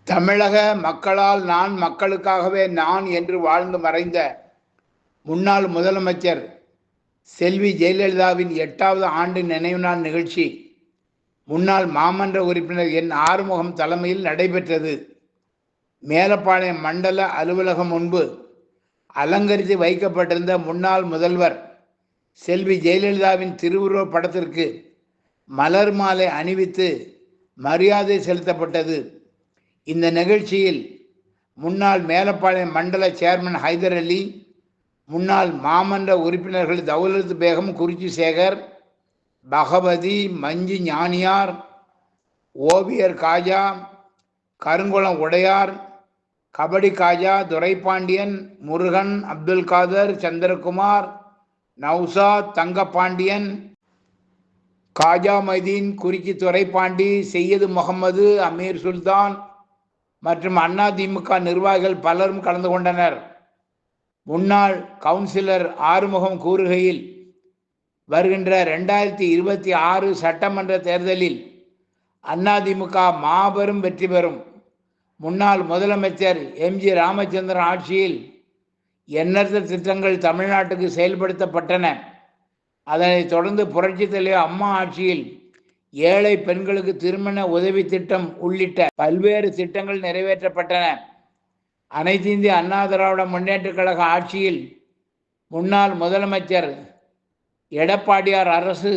தமிழக மக்களால் நான், மக்களுக்காகவே நான் என்று வாழ்ந்து மறைந்த முன்னாள் முதலமைச்சர் செல்வி ஜெயலலிதாவின் 8வது ஆண்டு நினைவு நாள் நிகழ்ச்சி முன்னாள் மாமன்ற உறுப்பினர் என் ஆறுமுகம் தலைமையில் நடைபெற்றது. மேலப்பாளையம் மண்டல அலுவலகம் முன்பு அலங்கரித்து வைக்கப்பட்டிருந்த முன்னாள் முதல்வர் செல்வி ஜெயலலிதாவின் திருவுருவப் படத்திற்கு மலர் மாலை அணிவித்து மரியாதை செலுத்தப்பட்டது. இந்த நிகழ்ச்சியில் முன்னாள் மேலப்பாளையம் மண்டல சேர்மன் ஹைதர் அலி, முன்னாள் மாமன்ற உறுப்பினர்கள் தௌலத் பேகம், குறிச்சி சேகர், பகவதி, மஞ்சு ஞானியார், ஓவியர் காஜா, கருங்குளம் உடையார், கபடி காஜா, துரைபாண்டியன், முருகன், அப்துல் காதர், சந்திரகுமார், நௌசாத், தங்கபாண்டியன், காஜா மைதீன், குறிச்சி துரைபாண்டி, செய்யது முகமது, அமீர் சுல்தான் மற்றும் அதிமுக நிர்வாகிகள் பலரும் கலந்து கொண்டனர். முன்னாள் கவுன்சிலர் ஆறுமுகம் கூறுகையில், வருகின்ற 2026 சட்டமன்ற தேர்தலில் அதிமுக மாபெரும் வெற்றி பெறும். முன்னாள் முதலமைச்சர் எம்.ஜி. ராமச்சந்திரன் ஆட்சியில் எண்ணற்ற திட்டங்கள் தமிழ்நாட்டுக்கு செயல்படுத்தப்பட்டன. அதனைத் தொடர்ந்து புரட்சித் தலைவர் அம்மா ஆட்சியில் ஏழை பெண்களுக்கு திருமண உதவி திட்டம் உள்ளிட்ட பல்வேறு திட்டங்கள் நிறைவேற்றப்பட்டன. அனைத்து இந்திய அண்ணா திராவிட முன்னேற்றக் கழக ஆட்சியில் முன்னாள் முதலமைச்சர் எடப்பாடியார் அரசு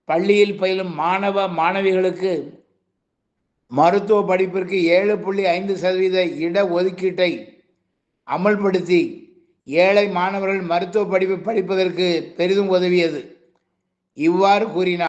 பள்ளியில் பயிலும் மாணவ மாணவிகளுக்கு மருத்துவ படிப்பிற்கு 7.5% இட ஒதுக்கீட்டை அமல்படுத்தி ஏழை மாணவர்கள் மருத்துவ படிப்பு படிப்பதற்கு பெரிதும் உதவியது. இவ்வாறு கூறினார்.